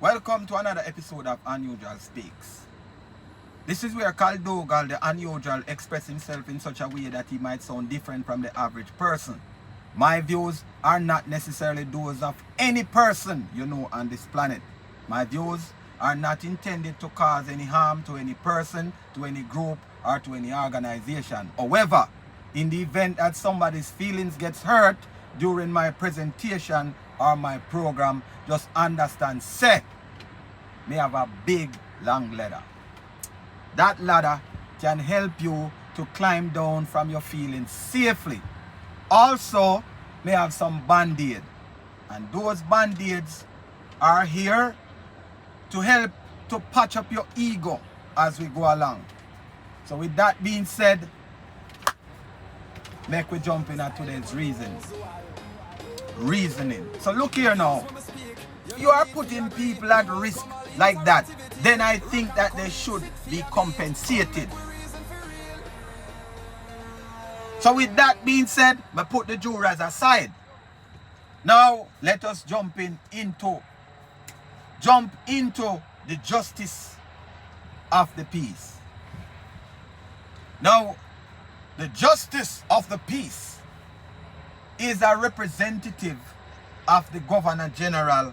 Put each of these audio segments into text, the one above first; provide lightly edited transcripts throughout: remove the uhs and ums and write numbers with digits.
Welcome to another episode of Unusual Speaks. This is where Carl Dougal, the unusual, expresses himself in such a way that he might sound different from the average person. My views are not necessarily those of any person you know on this planet. My views are not intended to cause any harm to any person, to any group, or to any organization. However, in the event that somebody's feelings gets hurt during my presentation or my program, just understand, say, me have a big long ladder. That ladder can help you to climb down from your feelings safely. Also, may have some band-aid, and those band-aids are here to help to patch up your ego as we go along. So with that being said, make we jump in at today's reasoning. So look here now, if you are putting people at risk like that, then I think that they should be compensated. So with that being said, I put the jurors aside. Now let us jump into the justice of the peace. Now, the justice of the peace is a representative of the Governor General,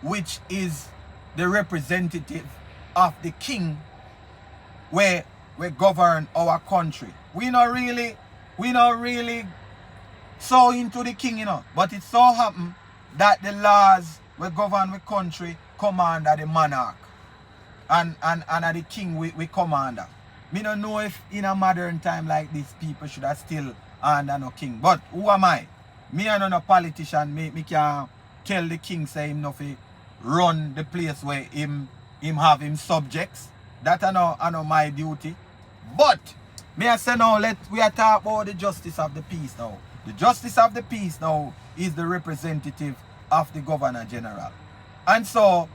which is the representative of the king where we govern our country. We not really so into the king, but it so happen that the laws we govern the country come under the monarch, and the king we come under. Me don't know if in a modern time like this people should have still under no king. But who am I? Me and no politician. Me can tell the king say him no fi run the place where him have him subjects. That I know my duty. But me I say now we are talking about the justice of the peace now. The justice of the peace now is the representative of the Governor General. And so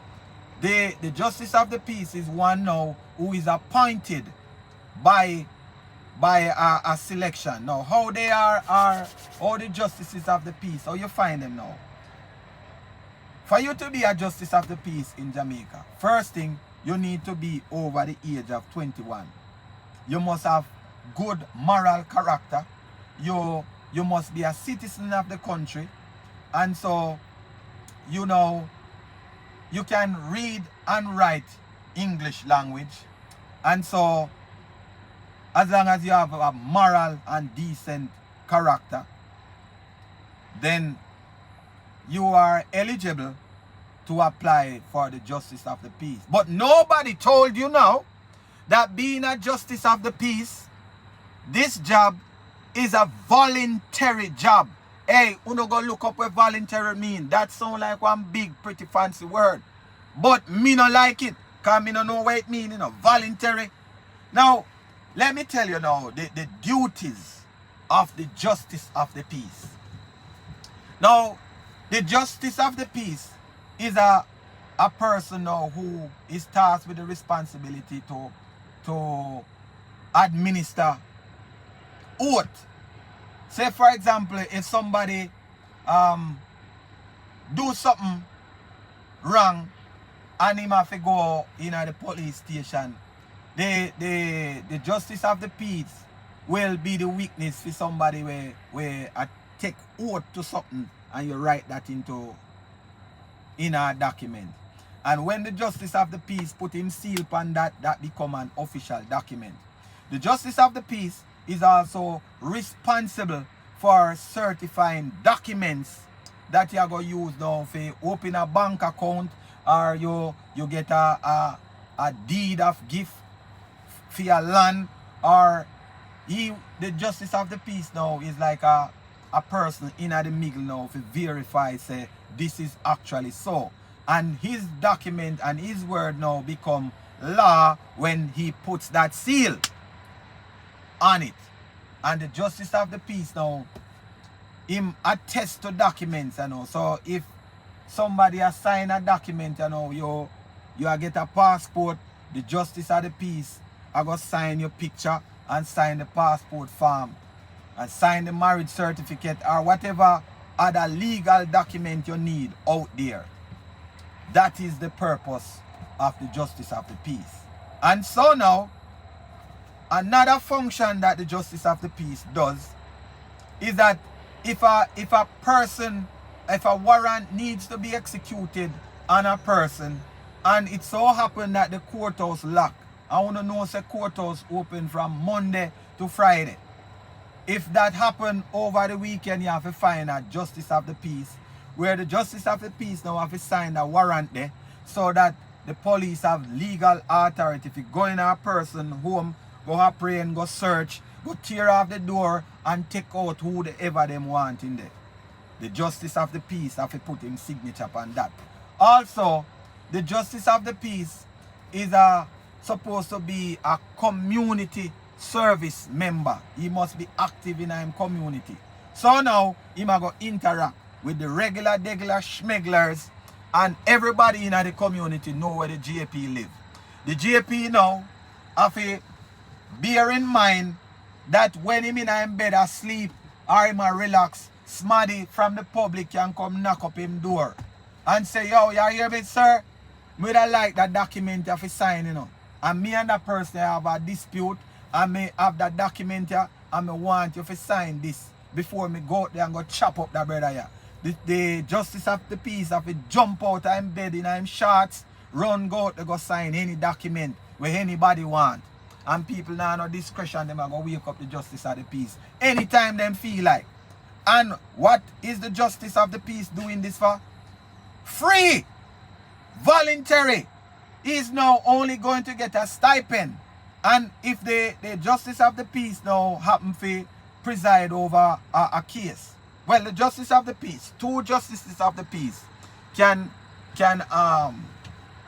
the justice of the peace is one now who is appointed by a selection. Now how they are all the justices of the peace, how you find them now? For you to be a justice of the peace in Jamaica, first thing, you need to be over the age of 21. You must have good moral character. You must be a citizen of the country. And so, you can read and write English language. And so, as long as you have a moral and decent character, then you are eligible to apply for the justice of the peace. But nobody told you now that being a justice of the peace, this job is a voluntary job. Hey, you go look up what voluntary mean. That sound like one big pretty fancy word. But me no like it, because me no know what it mean, voluntary. Now, let me tell you now the duties of the justice of the peace. Now, the justice of the peace is a person now who is tasked with the responsibility to administer oath. Say for example, if somebody do something wrong and him have to go in the police station, the justice of the peace will be the witness for somebody where take oath to something and you write that in a document. And when the justice of the peace put him seal upon that become an official document. The justice of the peace is also responsible for certifying documents that you are going to use now for open a bank account, or you get a deed of gift for your land, or the justice of the peace now is like a person in the middle now to verify say this is actually so. And his document and his word now become law when he puts that seal on it. And the justice of the peace now, him attest to documents, So if somebody has signed a document, you get a passport, the justice of the peace I go sign your picture and sign the passport form and sign the marriage certificate or whatever other legal document you need out there. That is the purpose of the justice of the peace. And so now, another function that the justice of the peace does is that if a warrant needs to be executed on a person, and it so happened that the courthouse locked, I want to know say courthouse open from Monday to Friday. If that happened over the weekend, you have to find a justice of the peace, where the justice of the peace now have to sign a warrant there, so that the police have legal authority. If you go in a person home, go up pray and go search, go tear off the door and take out whoever them want in there. The justice of the peace have to put him signature upon that. Also, the justice of the peace is supposed to be a community service member. He must be active in his community. So now, he must go interact with the regular schmegglers, and everybody in the community know where the JP live. The JP now have to bear in mind that when him in bed asleep or him a relax, smaddy from the public can come knock up him door and say, yo, you hear me, sir? Me would like that document you have to sign, you know. And me and that person have a dispute, and me have that document here, and me want you to sign this before me go out there and go chop up that brother here. The justice of the peace have to jump out of him bed in him shorts, run go out to go sign any document where anybody want. And people now no discretion, them are going to wake up the justice of the peace anytime them feel like. And what is the justice of the peace doing this for? Free! Voluntary! He is now only going to get a stipend. And if the justice of the peace now happen to preside over a case, well, the justice of the peace, two justices of the peace can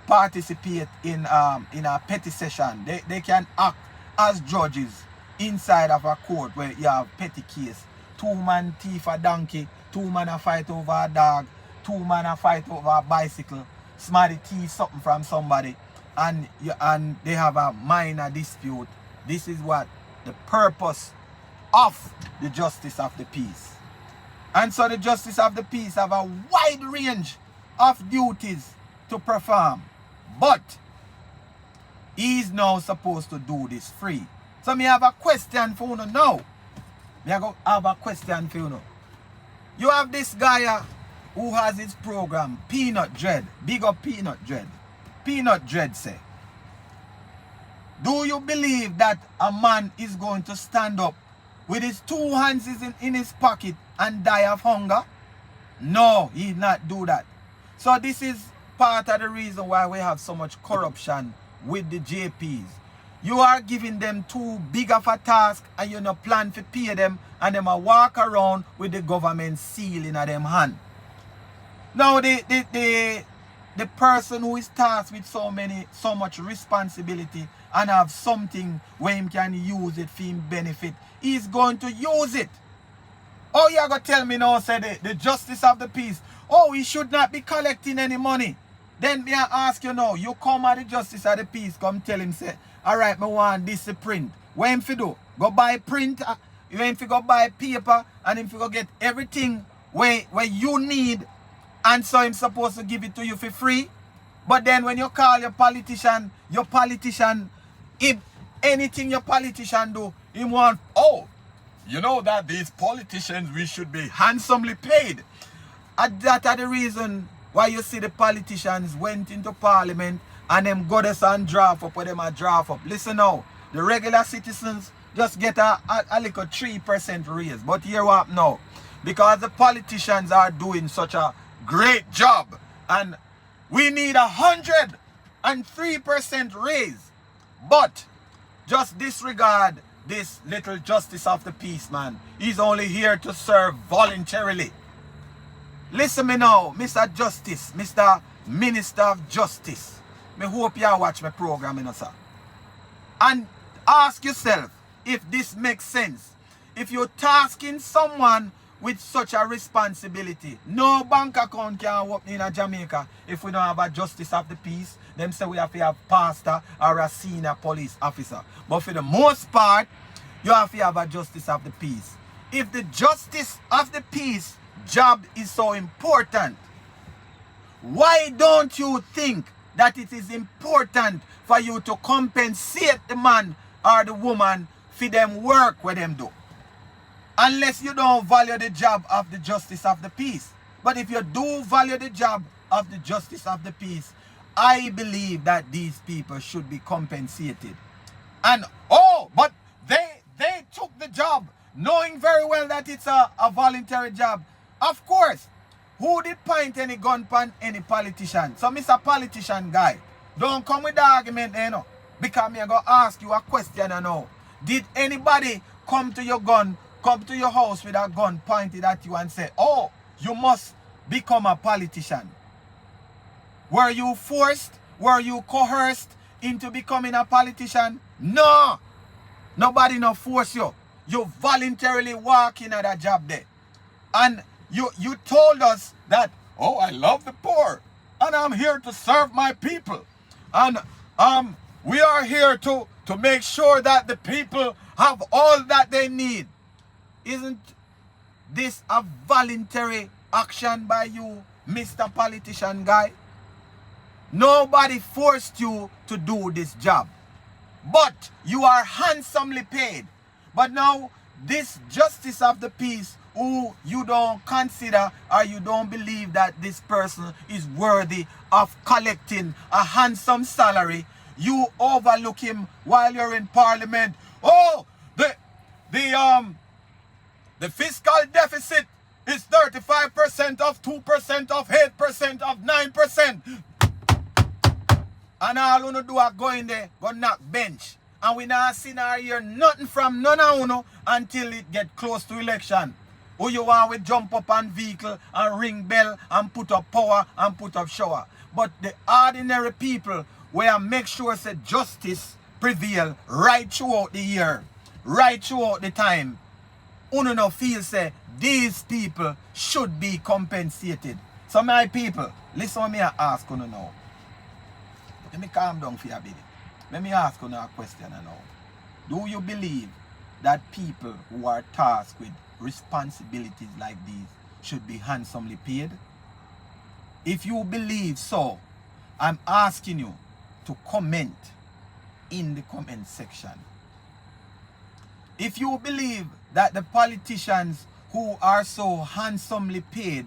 participate in a petty session. They can act as judges inside of a court where you have petty case. Two man thief a donkey, two man a fight over a dog, two man a fight over a bicycle, somebody thief something from somebody, and they have a minor dispute. This is what the purpose of the justice of the peace. And so the justice of the peace have a wide range of duties to perform. But he is now supposed to do this free. So me have a question for you now. Me have a question for you now. You have this guy who has his program, Peanut Dread. Big up Peanut Dread. Peanut Dread say, do you believe that a man is going to stand up with his two hands in his pocket and die of hunger? No, he not do that. So this is part of the reason why we have so much corruption with the JPs. You are giving them too big of a task and you no plan to pay them, and them a walk around with the government seal in them hand. Now the person who is tasked with so much responsibility and have something where he can use it for him benefit, he's going to use it. Oh, you are going to tell me now, say the justice of the peace, oh, he should not be collecting any money. Then me I ask you now, you come at the justice of the peace, come tell him, say, all right, me want this to print. What him fi do? Go buy print, you him fi go buy paper, and him fi go get everything where you need, and so him supposed to give it to you for free. But then when you call your politician, if anything your politician do, he want, oh, you know that these politicians, we should be handsomely paid. And that are the reason why you see the politicians went into parliament and them goddess and draft up what them a draft up. Listen now, the regular citizens just get a little 3% raise. But here what now? Because the politicians are doing such a great job, and we need 103% raise. But just disregard this little justice of the peace, man. He's only here to serve voluntarily. Listen me now, Mr. Justice, Mr. Minister of Justice. Me hope you watch my program, you know, sir. And ask yourself if this makes sense. If you're tasking someone with such a responsibility, no bank account can open in Jamaica if we don't have a justice of the peace. Them say we have to have pastor or a senior police officer. But for the most part, you have to have a justice of the peace. If the justice of the peace job is so important, why don't you think that it is important for you to compensate the man or the woman for them work where them do? Unless you don't value the job of the justice of the peace. But if you do value the job of the justice of the peace, I believe that these people should be compensated. And but they took the job knowing very well that it's a voluntary job. Of course, who did point any gun pan any politician? So Mr. Politician guy, don't come with the argument, because I'm going to ask you a question now. Did anybody come to your house with a gun pointed at you and say, oh, you must become a politician? Were you forced? Were you coerced into becoming a politician? No. Nobody no force you. You voluntarily walk in at a job there. And you told us that, oh, I love the poor. And I'm here to serve my people. And we are here to make sure that the people have all that they need. Isn't this a voluntary action by you, Mr. Politician guy? Nobody forced you to do this job. But you are handsomely paid. But now, this justice of the peace, who you don't consider or you don't believe that this person is worthy of collecting a handsome salary, you overlook him while you're in parliament. Oh, the fiscal deficit is 35% of 2% of 8% of 9%. And all you do is go in there, go knock bench. And we not see nor hear nothing from none of you until it get close to election. Who you want to jump up on vehicle and ring bell and put up power and put up shower. But the ordinary people where make sure that justice prevail right throughout the year, right throughout the time. Uno no feel say these people should be compensated. So my people, listen to me and ask you now. Let me calm down for a bit. Let me ask you a question now. Do you believe that people who are tasked with responsibilities like these should be handsomely paid? If you believe so, I'm asking you to comment in the comment section. If you believe that the politicians who are so handsomely paid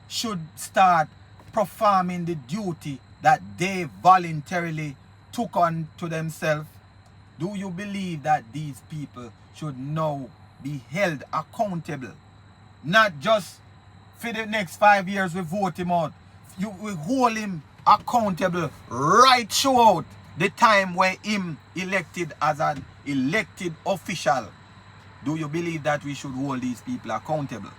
should start performing the duty that they voluntarily took on to themselves, do you believe that these people should now be held accountable? Not just for the next 5 years we vote him out. You will hold him accountable right throughout the time where him elected as an elected official. Do you believe that we should hold these people accountable?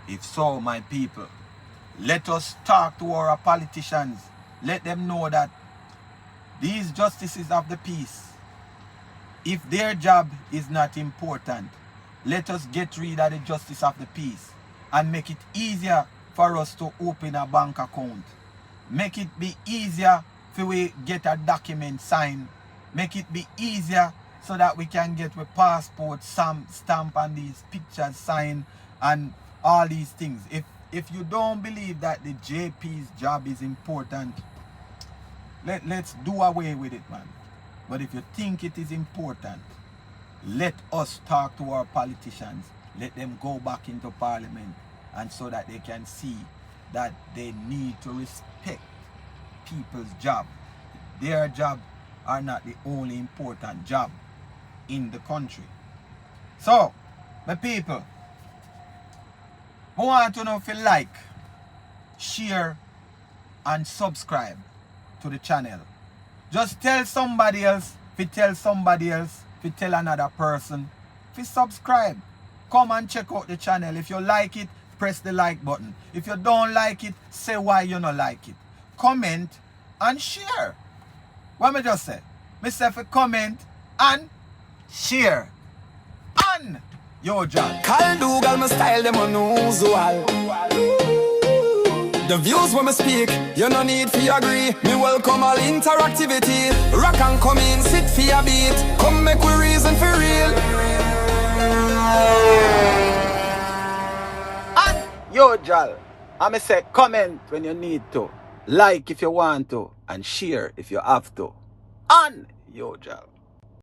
If so, my people, let us talk to our politicians. Let them know that these justices of the peace, if their job is not important, let us get rid of the justice of the peace and make it easier for us to open a bank account. Make it be easier for we get a document signed. Make it be easier so that we can get a passport stamp and these pictures signed and all these things. If you don't believe that the JP's job is important, let's do away with it, man. But if you think it is important, let us talk to our politicians. Let them go back into parliament, and so that they can see that they need to respect people's job. Their job are not the only important job in the country. So, my people, I want to know if you like, share, and subscribe to the channel. Just tell somebody else, if you tell somebody else, if you tell another person, if you subscribe. Come and check out the channel. If you like it, press the like button. If you don't like it, say why you don't like it. Comment and share. What me just say? Me say for comment and share. And yo, John. Call Dougal, my style them unusual. The views when me speak, you no need to agree. Me welcome all interactivity. Rock and come in, sit for your beat. Come make we reason for real. And yo, Jal. And I say comment when you need to, like if you want to, and share if you have to. And yo, Jal.